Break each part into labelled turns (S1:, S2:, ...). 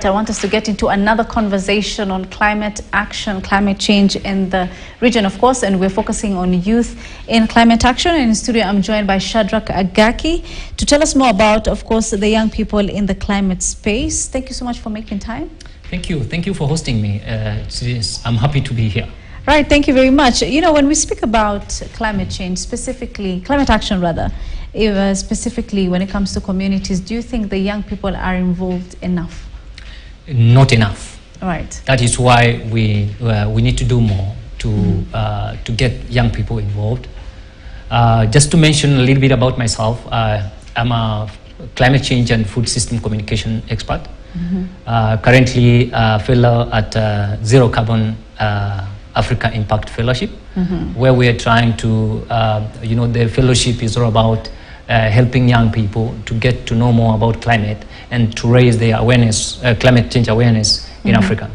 S1: I want us to get into another conversation on climate action, climate change in the region, of course, and we're focusing on youth in climate action. And in studio, I'm joined by Shadrach Agaki to tell us more about, of course, the young people in the climate space. Thank you so much for making time.
S2: Thank you. Thank you for hosting me. I'm happy to be here.
S1: Right, thank you very much. You know, when we speak about climate change, specifically, climate action rather, specifically when it comes to communities, do you think the young people are involved enough?
S2: Not enough.
S1: Right.
S2: That is why we need to do more to get young people involved. Just to mention a little bit about myself, I'm a climate change and food system communication expert. Currently a fellow at Zero Carbon Africa Impact Fellowship, where we are trying to, the fellowship is all about helping young people to get to know more about climate and to raise their awareness, climate change awareness in Africa.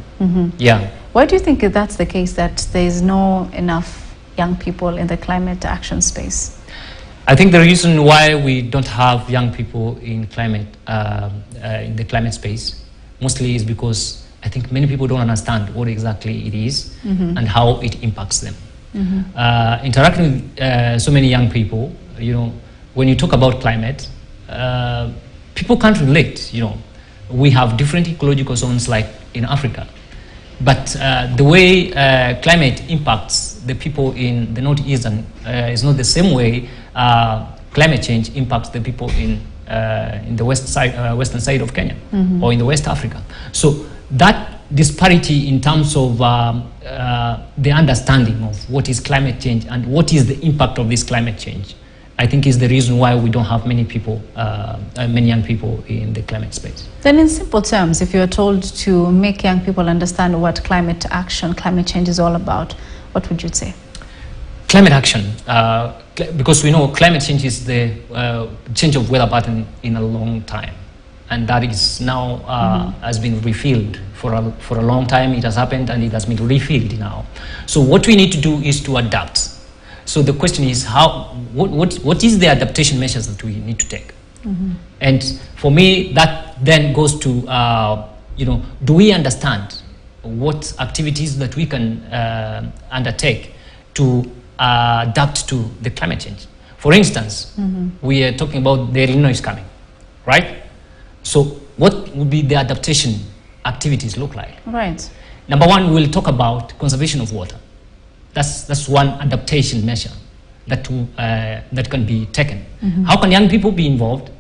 S2: Yeah.
S1: Why do you think that's the case, that there is no enough young people in the climate action space?
S2: I think the reason why we don't have young people in climate, in the climate space, mostly is because I think many people don't understand what exactly it is and how it impacts them. Interacting with so many young people, when you talk about climate, people can't relate. We have different ecological zones like in Africa, but the way climate impacts the people in the northeastern is not the same way climate change impacts the people in the western side of Kenya or in the West Africa. So that disparity in terms of the understanding of what is climate change and what is the impact of this climate change, I think is the reason why we don't have many people, many young people in the climate space.
S1: Then in simple terms, if you are told to make young people understand what climate action, climate change is all about, what would you say?
S2: Climate action, because we know climate change is the change of weather pattern in a long time. And that is now has been refilled for a long time. It has happened and it has been refilled now. So what we need to do is to adapt. So the question is, what is the adaptation measures that we need to take? And for me, that then goes to, do we understand what activities that we can undertake to adapt to the climate change? For instance, we are talking about the El Nino is coming, right? So what would be the adaptation activities look like?
S1: Right.
S2: Number one, we will talk about conservation of water. That's one adaptation measure that that can be taken. How can young people be involved?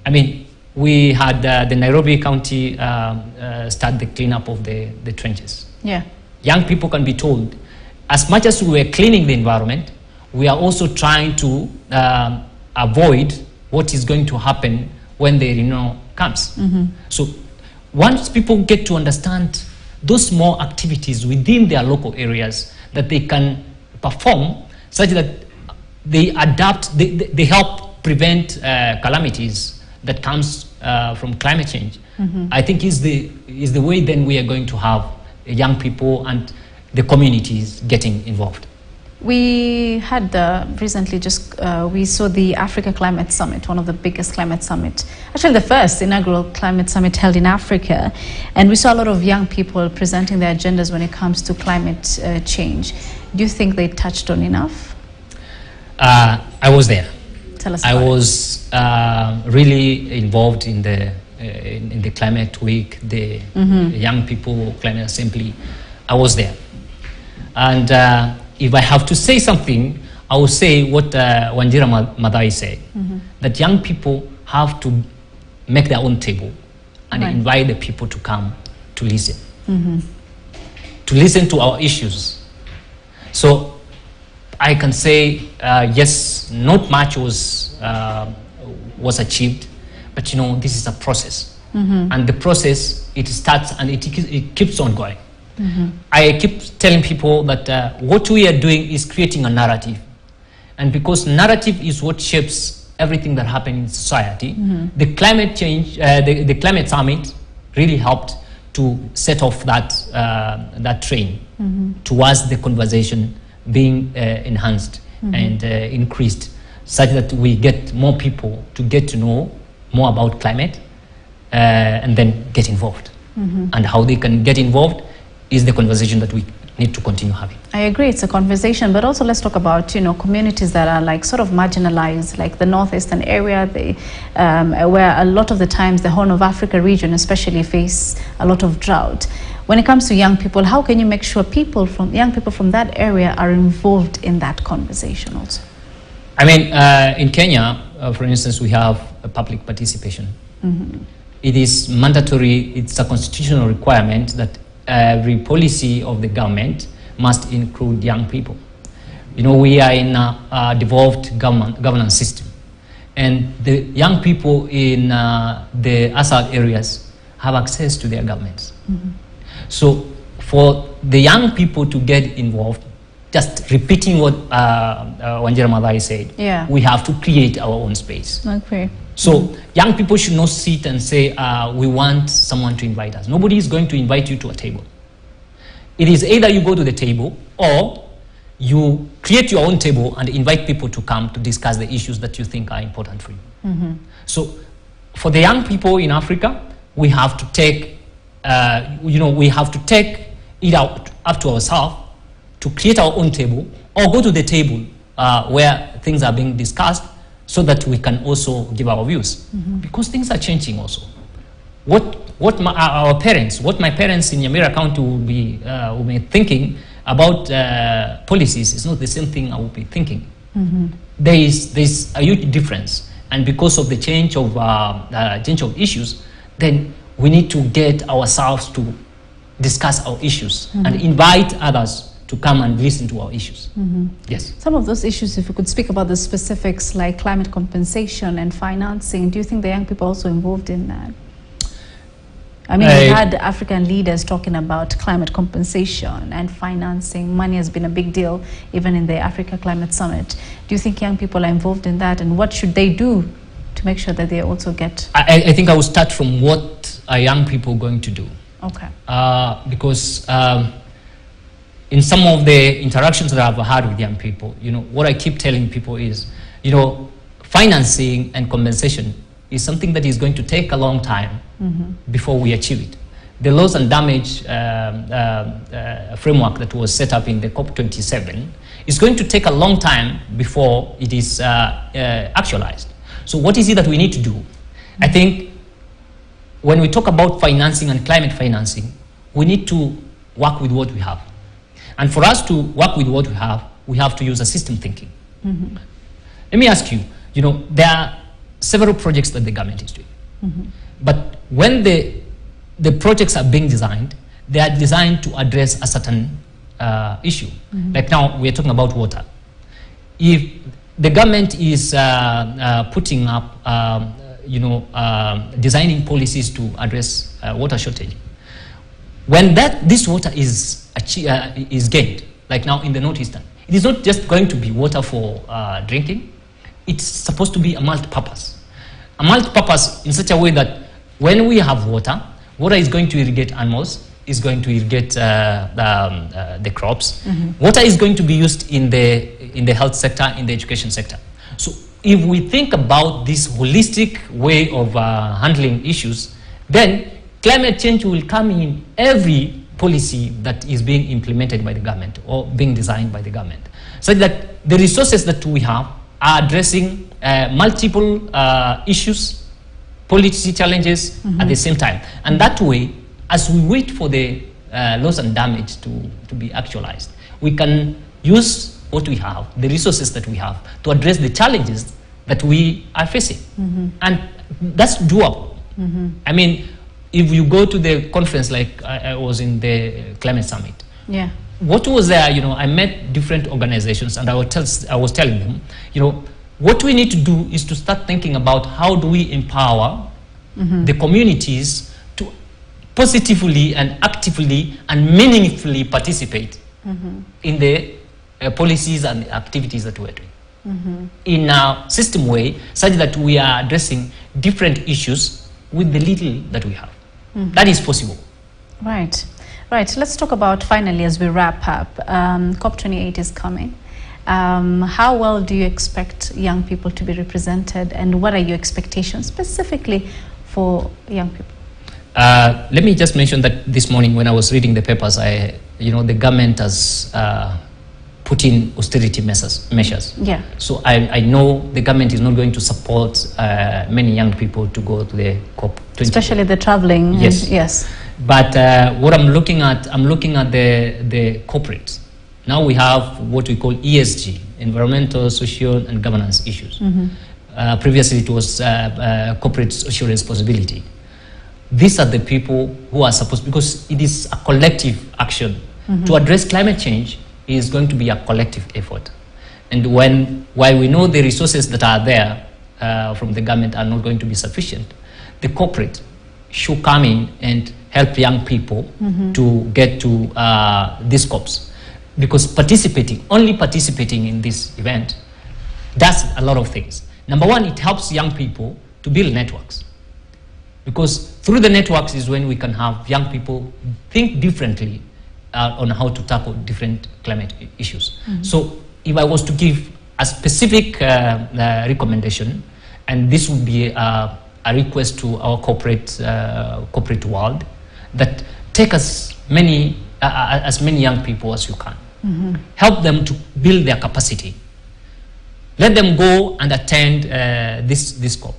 S2: I mean, we had the Nairobi County start the cleanup of the trenches. Yeah. Young people can be told, as much as we are cleaning the environment, we are also trying to avoid what is going to happen when the El Nino comes. So once people get to understand those small activities within their local areas that they can perform such that they adapt, they help prevent calamities that comes from climate change, I think is the way then we are going to have young people and the communities getting involved.
S1: We had recently we saw the Africa Climate Summit, one of the biggest climate summit, actually the first inaugural climate summit held in Africa. And we saw a lot of young people presenting their agendas when it comes to climate change. Do you think they touched on enough?
S2: I was there.
S1: Tell us about
S2: I was really involved in the climate week, the young people climate assembly. I was there. And if I have to say something, I will say what Wanjira Madai said, that young people have to make their own table and invite the people to come to listen, to listen to our issues. So I can say, yes, not much was achieved, but this is a process. And the process, it starts and it keeps on going. I keep telling people that what we are doing is creating a narrative. And because narrative is what shapes everything that happens in society, the climate change, the climate summit really helped to set off that train towards the conversation being enhanced and increased, such that we get more people to get to know more about climate and then get involved. and how they can get involved is the conversation that we need to continue having.
S1: I agree, it's a conversation, but also let's talk about, you know, communities that are like sort of marginalized, like the northeastern area, where a lot of the times the Horn of Africa region especially face a lot of drought. When it comes to young people, how can you make sure young people from that area are involved in that conversation also?
S2: I mean, in Kenya, for instance, we have a public participation. It is mandatory, it's a constitutional requirement that every policy of the government must include young people. You know, we are in a devolved governance system, and the young people in the ASAL areas have access to their governments. So for the young people to get involved, just repeating what Wanjira Maathai said, we have to create our own space.
S1: Okay.
S2: So young people should not sit and say, we want someone to invite us. Nobody is going to invite you to a table. It is either you go to the table or you create your own table and invite people to come to discuss the issues that you think are important for you. So for the young people in Africa, we have to take, we have to take it out up to ourselves to create our own table or go to the table where things are being discussed, so that we can also give our views, because things are changing also. What my parents in Nyamira County will be thinking about policies is not the same thing I will be thinking. There's a huge difference, and because of the change of issues, then we need to get ourselves to discuss our issues and invite others to come and listen to our issues. Yes.
S1: Some of those issues, if you could speak about the specifics like climate compensation and financing, do you think the young people are also involved in that? I mean, we had African leaders talking about climate compensation and financing. Money has been a big deal, even in the Africa Climate Summit. Do you think young people are involved in that, and what should they do to make sure that they also get?
S2: I think I will start from what are young people going to do.
S1: Okay.
S2: Because in some of the interactions that I've had with young people, you know, what I keep telling people is, you know, financing and compensation is something that is going to take a long time before we achieve it. The loss and damage framework that was set up in the COP27 is going to take a long time before it is actualized. So what is it that we need to do? I think when we talk about financing and climate financing, we need to work with what we have. And for us to work with what we have to use a system thinking. Let me ask you, you know, there are several projects that the government is doing. But when the projects are being designed, they are designed to address a certain issue. Like now, we're talking about water. If the government is putting up, designing policies to address water shortage, when this water is gained, like now in the northeastern, it is not just going to be water for drinking. It's supposed to be a multi-purpose. A multi-purpose in such a way that when we have water, water is going to irrigate animals, is going to irrigate the crops. Water is going to be used in the health sector, in the education sector. So if we think about this holistic way of handling issues, then climate change will come in every policy that is being implemented by the government or being designed by the government, such that the resources that we have are addressing multiple issues, policy challenges at the same time. And that way, as we wait for the loss and damage to be actualized, we can use what we have, the resources that we have, to address the challenges that we are facing. And that's doable. I mean, if you go to the conference, like I was in the climate summit, what was there, you know, I met different organizations, and I was telling them, you know, what we need to do is to start thinking about how do we empower the communities to positively and actively and meaningfully participate in the policies and the activities that we're doing in a system way, such that we are addressing different issues with the little that we have. That is possible.
S1: Right. Right. Let's talk about, finally, as we wrap up, COP28 is coming. How well do you expect young people to be represented, and what are your expectations specifically for young people?
S2: Let me just mention that this morning when I was reading the papers, the government has put in austerity measures.
S1: Yeah.
S2: So I know the government is not going to support many young people to go to the COP20.
S1: Especially the traveling.
S2: Yes.
S1: Yes.
S2: But what I'm looking at the corporates. Now we have what we call ESG, environmental, social, and governance issues. Previously it was corporate social responsibility. These are the people who are supposed, because it is a collective action. To address climate change is going to be a collective effort. And while we know the resources that are there from the government are not going to be sufficient, the corporate should come in and help young people to get to these COPs. Because only participating in this event does a lot of things. Number one, it helps young people to build networks. Because through the networks is when we can have young people think differently on how to tackle different climate issues. So if I was to give a specific recommendation, and this would be a request to our corporate world, that take as many young people as you can. Help them to build their capacity. Let them go and attend this COP.